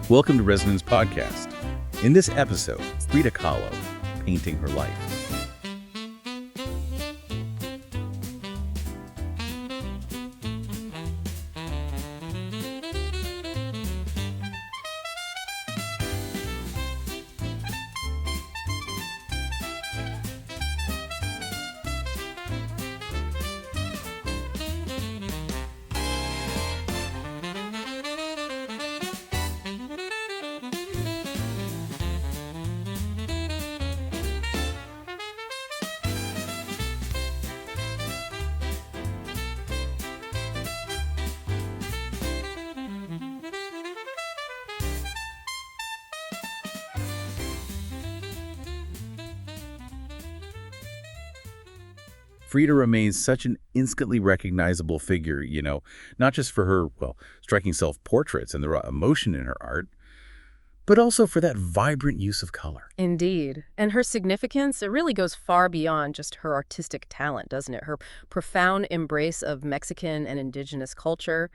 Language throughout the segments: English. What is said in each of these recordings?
Welcome to Resonance Podcast. In this episode, Frida Kahlo, painting her life. Frida remains such an instantly recognizable figure, not just for her, striking self-portraits and the raw emotion in her art, but also for that vibrant use of color. Indeed. And her significance, it really goes far beyond just her artistic talent, doesn't it? Her profound embrace of Mexican and indigenous culture.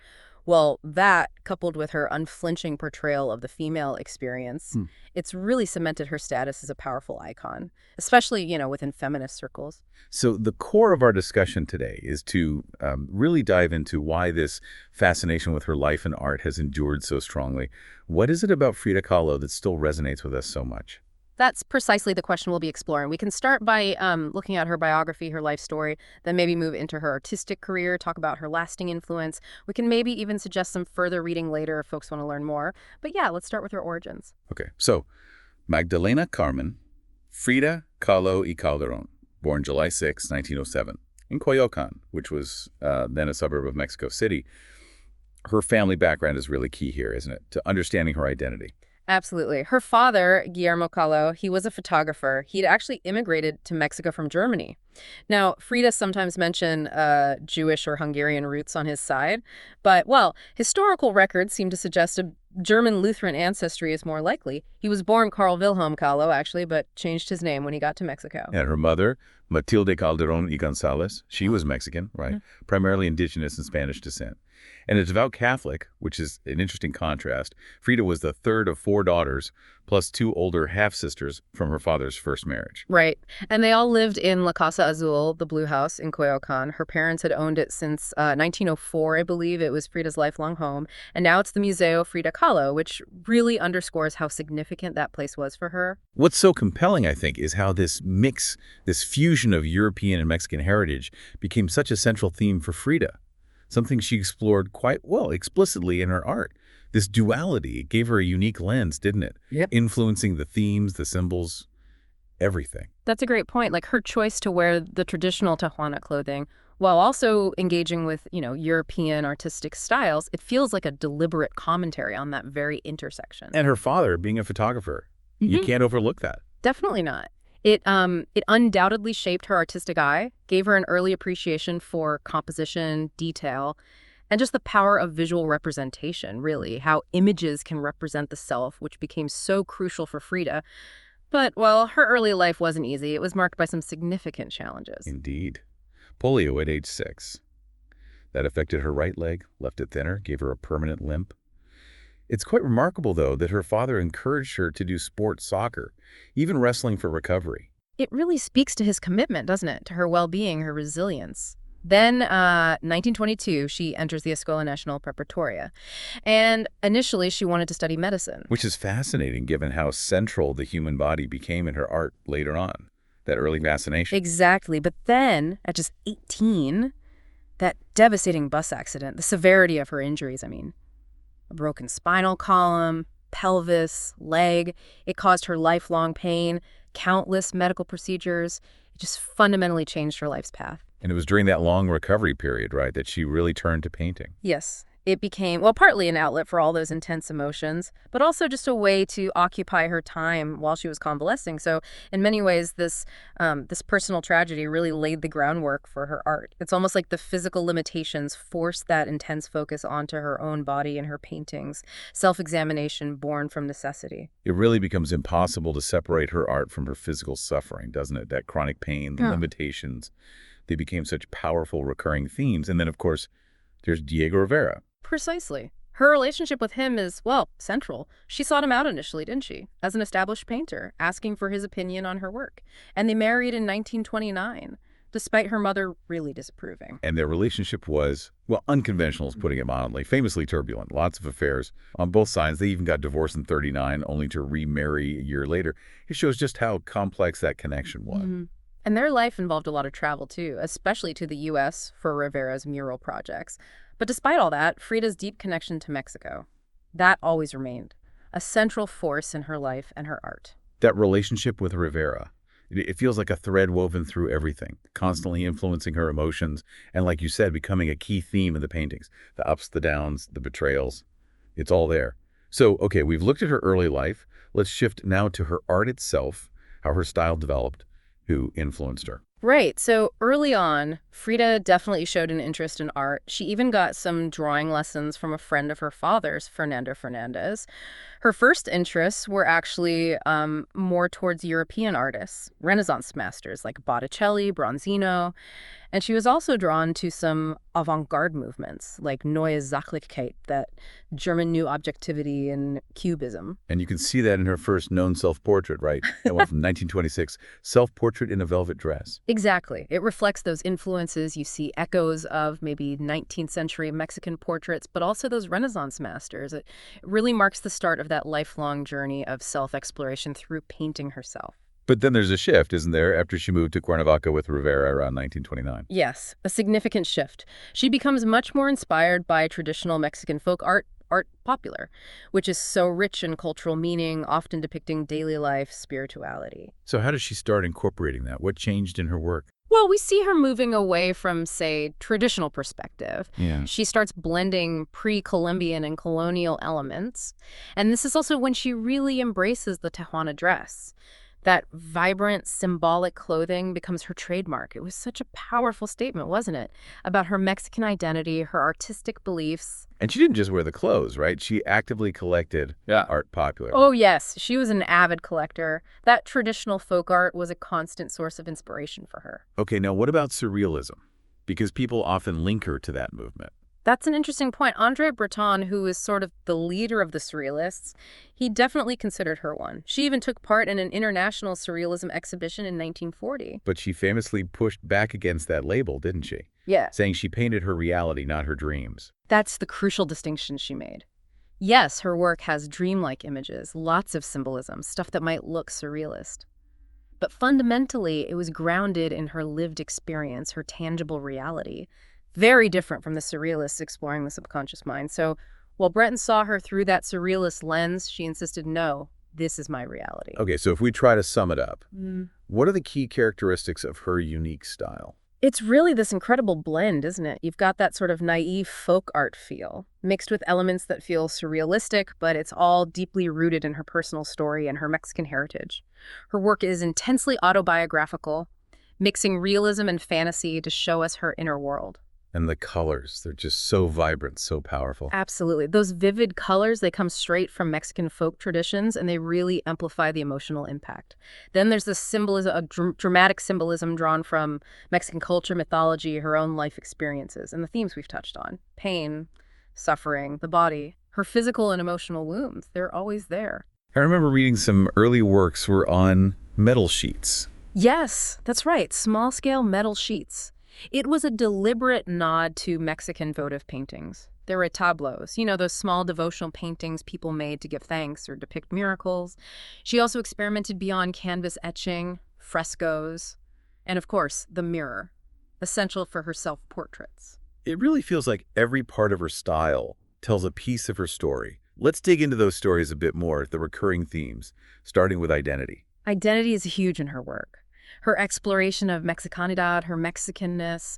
Well, that, coupled with her unflinching portrayal of the female experience, it's really cemented her status as a powerful icon, especially, within feminist circles. So the core of our discussion today is to really dive into why this fascination with her life and art has endured so strongly. What is it about Frida Kahlo that still resonates with us so much? That's precisely the question we'll be exploring. We can start by looking at her biography, her life story, then maybe move into her artistic career, talk about her lasting influence. We can maybe even suggest some further reading later if folks want to learn more. But yeah, let's start with her origins. Okay, so Magdalena Carmen Frida Kahlo y Calderón, born July 6, 1907, in Coyoacán, which was then a suburb of Mexico City. Her family background is really key here, isn't it, to understanding her identity? Absolutely. Her father, Guillermo Kahlo, he was a photographer. He'd actually immigrated to Mexico from Germany. Now, Frida sometimes mentioned Jewish or Hungarian roots on his side, but, historical records seem to suggest a German Lutheran ancestry is more likely. He was born Carl Wilhelm Kahlo, actually, but changed his name when he got to Mexico. And her mother, Matilde Calderón y González, she was Mexican, right? Primarily indigenous and Spanish descent. And a devout Catholic, which is an interesting contrast. Frida was the third of 4 daughters, plus 2 older half-sisters from her father's first marriage. Right. And they all lived in La Casa Azul, the Blue House in Coyoacán. Her parents had owned it since 1904, I believe. It was Frida's lifelong home. And now it's the Museo Frida Kahlo, which really underscores how significant that place was for her. What's so compelling, I think, is how this mix, this fusion of European and Mexican heritage became such a central theme for Frida. Something she explored quite explicitly in her art. This duality gave her a unique lens, didn't it? Yep. Influencing the themes, the symbols, everything. That's a great point. Like her choice to wear the traditional Tijuana clothing while also engaging with, European artistic styles, it feels like a deliberate commentary on that very intersection. And her father being a photographer. You can't overlook that. Definitely not. It undoubtedly shaped her artistic eye, gave her an early appreciation for composition, detail, and just the power of visual representation, really, how images can represent the self, which became so crucial for Frida. But, her early life wasn't easy. It was marked by some significant challenges. Indeed. Polio at age 6. That affected her right leg, left it thinner, gave her a permanent limp. It's quite remarkable, though, that her father encouraged her to do sport soccer, even wrestling for recovery. It really speaks to his commitment, doesn't it, to her well-being, her resilience. Then, 1922, she enters the Escuela Nacional Preparatoria. And initially, she wanted to study medicine. Which is fascinating, given how central the human body became in her art later on, that early fascination. Exactly. But then, at just 18, that devastating bus accident, the severity of her injuries, a broken spinal column, pelvis, leg. It caused her lifelong pain, countless medical procedures. It just fundamentally changed her life's path. And it was during that long recovery period, right, that she really turned to painting. Yes. It became, partly an outlet for all those intense emotions, but also just a way to occupy her time while she was convalescing. So in many ways, this personal tragedy really laid the groundwork for her art. It's almost like the physical limitations forced that intense focus onto her own body and her paintings, self-examination born from necessity. It really becomes impossible to separate her art from her physical suffering, doesn't it? That chronic pain, the limitations, they became such powerful recurring themes. And then, of course, there's Diego Rivera. Precisely. Her relationship with him is, well, central. She sought him out initially, didn't she? As an established painter, asking for his opinion on her work. And they married in 1929, despite her mother really disapproving. And their relationship was, well, unconventional is putting it mildly, famously turbulent, lots of affairs on both sides. They even got divorced in 39, only to remarry a year later. It shows just how complex that connection was. And their life involved a lot of travel, too, especially to the U.S. for Rivera's mural projects. But despite all that, Frida's deep connection to Mexico, that always remained a central force in her life and her art. That relationship with Rivera, it feels like a thread woven through everything, constantly influencing her emotions, and like you said, becoming a key theme in the paintings. The ups, the downs, the betrayals, it's all there. So, okay, we've looked at her early life. Let's shift now to her art itself, how her style developed, who influenced her. Right. So early on, Frida definitely showed an interest in art. She even got some drawing lessons from a friend of her father's, Fernando Fernandez. Her first interests were actually more towards European artists, Renaissance masters like Botticelli, Bronzino. And she was also drawn to some avant-garde movements like Neue Sachlichkeit, that German new objectivity and Cubism. And you can see that in her first known self-portrait, right? That one from 1926, Self-Portrait in a Velvet Dress. Exactly. It reflects those influences. You see echoes of maybe 19th century Mexican portraits, but also those Renaissance masters. It really marks the start of that lifelong journey of self-exploration through painting herself. But then there's a shift, isn't there, after she moved to Cuernavaca with Rivera around 1929? Yes, a significant shift. She becomes much more inspired by traditional Mexican folk art popular, which is so rich in cultural meaning, often depicting daily life, spirituality. So how does she start incorporating that? What changed in her work? Well, we see her moving away from, say, traditional perspective. Yeah. She starts blending pre-Columbian and colonial elements. And this is also when she really embraces the Tijuana dress. That vibrant, symbolic clothing becomes her trademark. It was such a powerful statement, wasn't it? About her Mexican identity, her artistic beliefs. And she didn't just wear the clothes, right? She actively collected art popular. Oh, yes. She was an avid collector. That traditional folk art was a constant source of inspiration for her. Okay, now what about surrealism? Because people often link her to that movement. That's an interesting point. Andre Breton, who is sort of the leader of the Surrealists, he definitely considered her one. She even took part in an international Surrealism exhibition in 1940. But she famously pushed back against that label, didn't she? Yeah. Saying she painted her reality, not her dreams. That's the crucial distinction she made. Yes, her work has dreamlike images, lots of symbolism, stuff that might look surrealist. But fundamentally, it was grounded in her lived experience, her tangible reality. Very different from the surrealists exploring the subconscious mind. So while Breton saw her through that surrealist lens, she insisted, no, this is my reality. Okay, so if we try to sum it up, what are the key characteristics of her unique style? It's really this incredible blend, isn't it? You've got that sort of naive folk art feel, mixed with elements that feel surrealistic, but it's all deeply rooted in her personal story and her Mexican heritage. Her work is intensely autobiographical, mixing realism and fantasy to show us her inner world. And the colors, they're just so vibrant, so powerful. Absolutely. Those vivid colors, they come straight from Mexican folk traditions, and they really amplify the emotional impact. Then there's this symbolism, a dramatic symbolism drawn from Mexican culture, mythology, her own life experiences, and the themes we've touched on. Pain, suffering, the body. Her physical and emotional wounds, they're always there. I remember reading some early works were on metal sheets. Yes, that's right. Small-scale metal sheets. It was a deliberate nod to Mexican votive paintings. There were tableaus, those small devotional paintings people made to give thanks or depict miracles. She also experimented beyond canvas etching, frescoes, and of course, the mirror, essential for her self-portraits. It really feels like every part of her style tells a piece of her story. Let's dig into those stories a bit more, the recurring themes, starting with identity. Identity is huge in her work. Her exploration of Mexicanidad, her Mexicanness,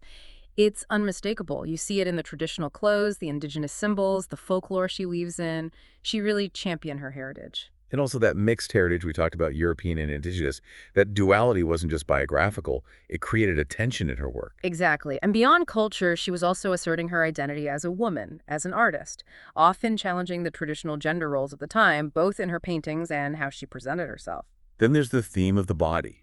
it's unmistakable. You see it in the traditional clothes, the indigenous symbols, the folklore she weaves in. She really championed her heritage. And also that mixed heritage we talked about, European and indigenous, that duality wasn't just biographical, it created a tension in her work. Exactly. And beyond culture, she was also asserting her identity as a woman, as an artist, often challenging the traditional gender roles of the time, both in her paintings and how she presented herself. Then there's the theme of the body,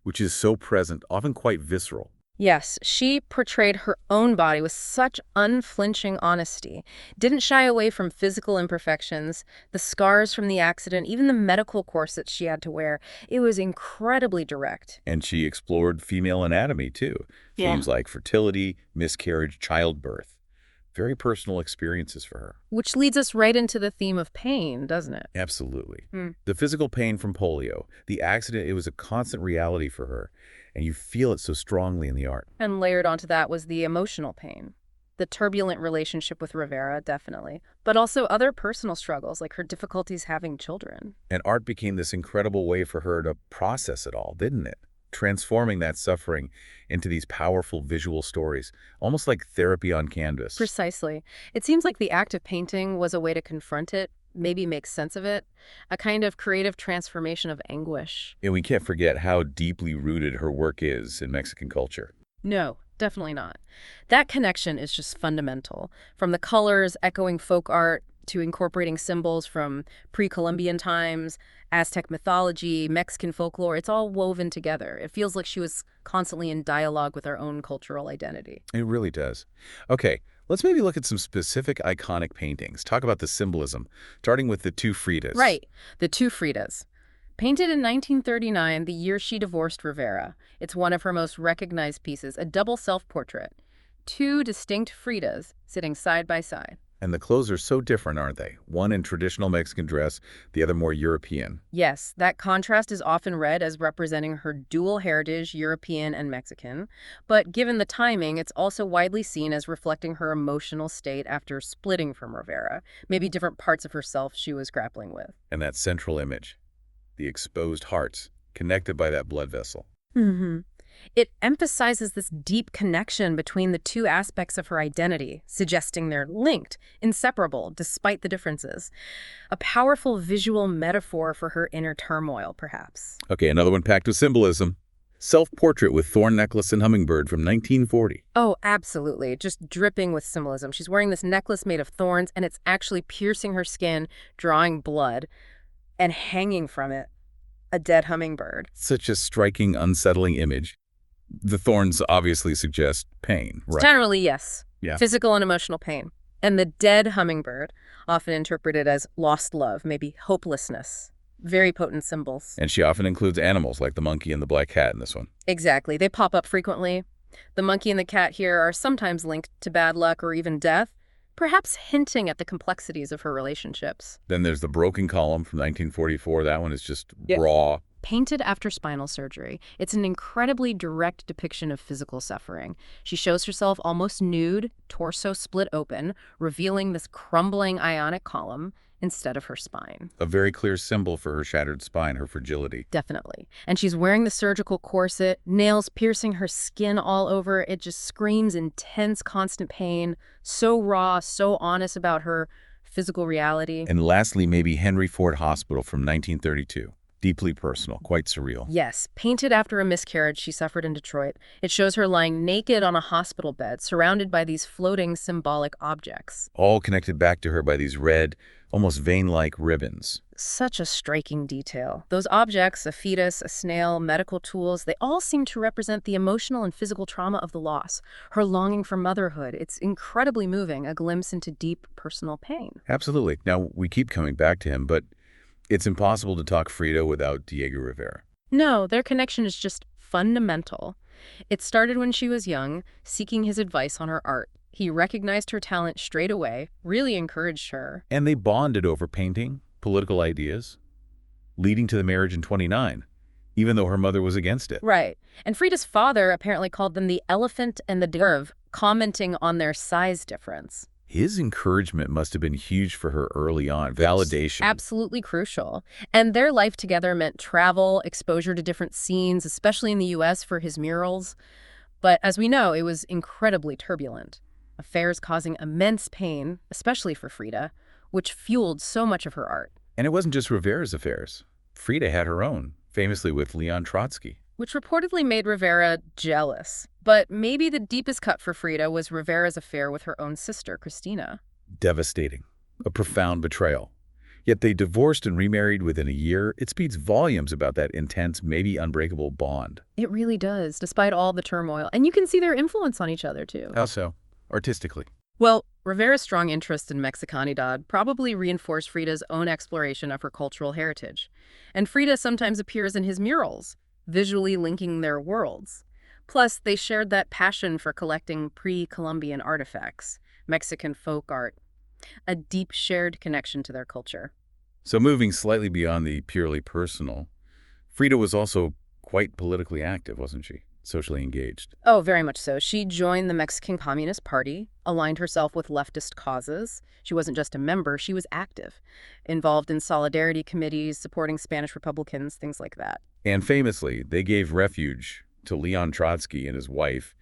which is so present, often quite visceral. Yes, she portrayed her own body with such unflinching honesty, didn't shy away from physical imperfections, the scars from the accident, even the medical corsets she had to wear. It was incredibly direct. And she explored female anatomy, too. Yeah. Themes like fertility, miscarriage, childbirth. Very personal experiences for her. Which leads us right into the theme of pain, doesn't it? Absolutely. Hmm. The physical pain from polio, the accident, it was a constant reality for her. And you feel it so strongly in the art. And layered onto that was the emotional pain. The turbulent relationship with Rivera, definitely. But also other personal struggles, like her difficulties having children. And art became this incredible way for her to process it all, didn't it? Transforming that suffering into these powerful visual stories, almost like therapy on canvas. Precisely. It seems like the act of painting was a way to confront it, maybe make sense of it, a kind of creative transformation of anguish. And we can't forget how deeply rooted her work is in Mexican culture. No, definitely not. That connection is just fundamental. From the colors echoing folk art to incorporating symbols from pre-Columbian times, Aztec mythology, Mexican folklore, it's all woven together. It feels like she was constantly in dialogue with our own cultural identity. It really does. Okay, let's maybe look at some specific iconic paintings. Talk about the symbolism, starting with the two Fridas. Right, the two Fridas. Painted in 1939, the year she divorced Rivera, it's one of her most recognized pieces, a double self-portrait. Two distinct Fridas sitting side by side. And the clothes are so different, aren't they? One in traditional Mexican dress, the other more European. Yes, that contrast is often read as representing her dual heritage, European and Mexican. But given the timing, it's also widely seen as reflecting her emotional state after splitting from Rivera, maybe different parts of herself she was grappling with. And that central image, the exposed hearts, connected by that blood vessel. Mm-hmm. It emphasizes this deep connection between the two aspects of her identity, suggesting they're linked, inseparable, despite the differences. A powerful visual metaphor for her inner turmoil, perhaps. Okay, another one packed with symbolism. Self-portrait with thorn necklace and hummingbird from 1940. Oh, absolutely. Just dripping with symbolism. She's wearing this necklace made of thorns, and it's actually piercing her skin, drawing blood, and hanging from it, a dead hummingbird. Such a striking, unsettling image. The thorns obviously suggest pain, right? Generally, yes. Yeah. Physical and emotional pain. And the dead hummingbird, often interpreted as lost love, maybe hopelessness. Very potent symbols. And she often includes animals like the monkey and the black cat in this one. Exactly. They pop up frequently. The monkey and the cat here are sometimes linked to bad luck or even death, perhaps hinting at the complexities of her relationships. Then there's the broken column from 1944. That one is just Yeah. raw. Painted after spinal surgery, it's an incredibly direct depiction of physical suffering. She shows herself almost nude, torso split open, revealing this crumbling ionic column instead of her spine. A very clear symbol for her shattered spine, her fragility. Definitely. And she's wearing the surgical corset, nails piercing her skin all over. It just screams intense, constant pain, so raw, so honest about her physical reality. And lastly, maybe Henry Ford Hospital from 1932. Deeply personal, quite surreal. Yes, painted after a miscarriage she suffered in Detroit. It shows her lying naked on a hospital bed, surrounded by these floating symbolic objects. All connected back to her by these red, almost vein-like ribbons. Such a striking detail. Those objects, a fetus, a snail, medical tools, they all seem to represent the emotional and physical trauma of the loss, her longing for motherhood. It's incredibly moving, a glimpse into deep personal pain. Absolutely. Now, we keep coming back to him, but it's impossible to talk Frida without Diego Rivera. No, their connection is just fundamental. It started when she was young, seeking his advice on her art. He recognized her talent straight away, really encouraged her. And they bonded over painting, political ideas, leading to the marriage in 29, even though her mother was against it. Right. And Frida's father apparently called them the elephant and the dove, commenting on their size difference. His encouragement must have been huge for her early on. Validation. Absolutely crucial. And their life together meant travel, exposure to different scenes, especially in the U.S. for his murals. But as we know, it was incredibly turbulent. Affairs causing immense pain, especially for Frida, which fueled so much of her art. And it wasn't just Rivera's affairs. Frida had her own, famously with Leon Trotsky. Which reportedly made Rivera jealous. But maybe the deepest cut for Frida was Rivera's affair with her own sister, Christina. Devastating. A profound betrayal. Yet they divorced and remarried within a year. It speaks volumes about that intense, maybe unbreakable bond. It really does, despite all the turmoil. And you can see their influence on each other, too. How so? Artistically. Well, Rivera's strong interest in Mexicanidad probably reinforced Frida's own exploration of her cultural heritage. And Frida sometimes appears in his murals, visually linking their worlds. Plus, they shared that passion for collecting pre-Columbian artifacts, Mexican folk art, a deep shared connection to their culture. So moving slightly beyond the purely personal, Frida was also quite politically active, wasn't she? Socially engaged. Oh, very much so. She joined the Mexican Communist Party, aligned herself with leftist causes. She wasn't just a member, she was active, involved in solidarity committees, supporting Spanish Republicans, things like that. And famously, they gave refuge to Leon Trotsky and his wife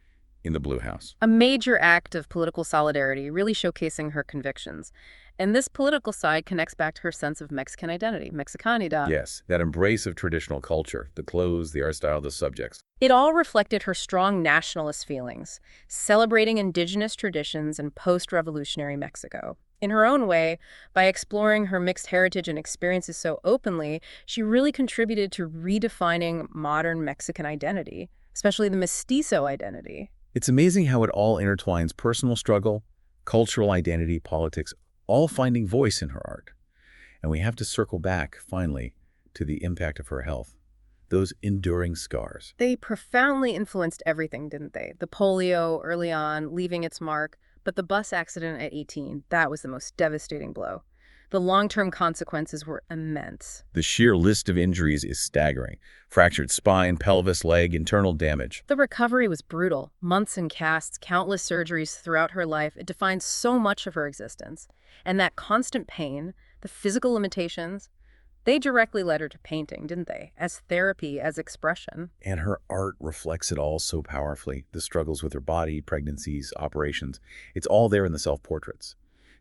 in the Blue House. A major act of political solidarity, really showcasing her convictions. And this political side connects back to her sense of Mexican identity, Mexicanidad. Yes, that embrace of traditional culture, the clothes, the art style, the subjects. It all reflected her strong nationalist feelings, celebrating indigenous traditions in post-revolutionary Mexico. In her own way, by exploring her mixed heritage and experiences so openly, she really contributed to redefining modern Mexican identity, especially the mestizo identity. It's amazing how it all intertwines personal struggle, cultural identity, politics, all finding voice in her art. And we have to circle back, finally, to the impact of her health. Those enduring scars. They profoundly influenced everything, didn't they? The polio early on, leaving its mark, but the bus accident at 18, that was the most devastating blow. The long-term consequences were immense. The sheer list of injuries is staggering. Fractured spine, pelvis, leg, internal damage. The recovery was brutal. Months in casts, countless surgeries throughout her life. It defined so much of her existence. And that constant pain, the physical limitations, they directly led her to painting, didn't they? As therapy, as expression. And her art reflects it all so powerfully. The struggles with her body, pregnancies, operations. It's all there in the self-portraits.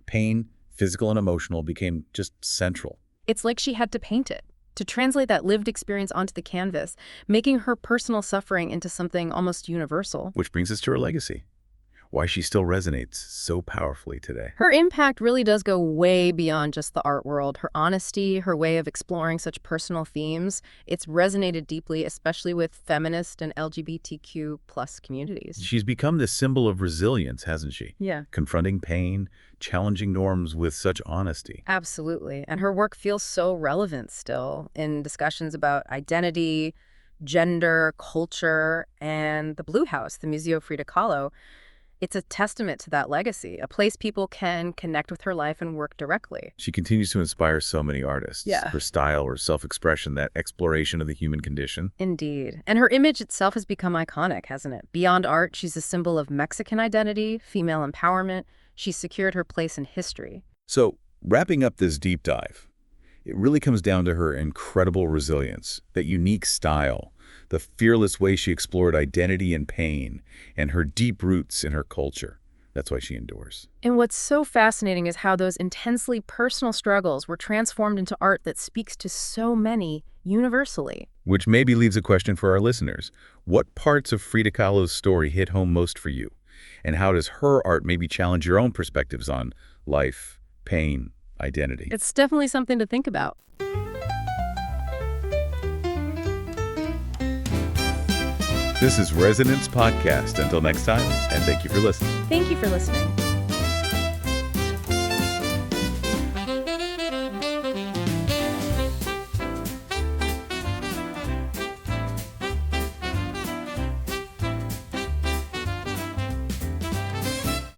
Pain, physical and emotional, became just central. It's like she had to paint it, to translate that lived experience onto the canvas, making her personal suffering into something almost universal. Which brings us to her legacy. Why she still resonates so powerfully today. Her impact really does go way beyond just the art world. Her honesty, her way of exploring such personal themes, it's resonated deeply, especially with feminist and LGBTQ plus communities. She's become this symbol of resilience, hasn't she? Yeah. Confronting pain, challenging norms with such honesty. Absolutely. And her work feels so relevant still in discussions about identity, gender, culture, and the Blue House, the Museo Frida Kahlo. It's a testament to that legacy, a place people can connect with her life and work directly. She continues to inspire so many artists. Yeah. Her style, her self-expression, that exploration of the human condition. Indeed. And her image itself has become iconic, hasn't it? Beyond art, she's a symbol of Mexican identity, female empowerment. She's secured her place in history. So, wrapping up this deep dive, it really comes down to her incredible resilience, that unique style, the fearless way she explored identity and pain, and her deep roots in her culture. That's why she endures. And what's so fascinating is how those intensely personal struggles were transformed into art that speaks to so many universally. Which maybe leaves a question for our listeners. What parts of Frida Kahlo's story hit home most for you? And how does her art maybe challenge your own perspectives on life, pain, identity? It's definitely something to think about. This is Resonance Podcast. Until next time, and thank you for listening. Thank you for listening.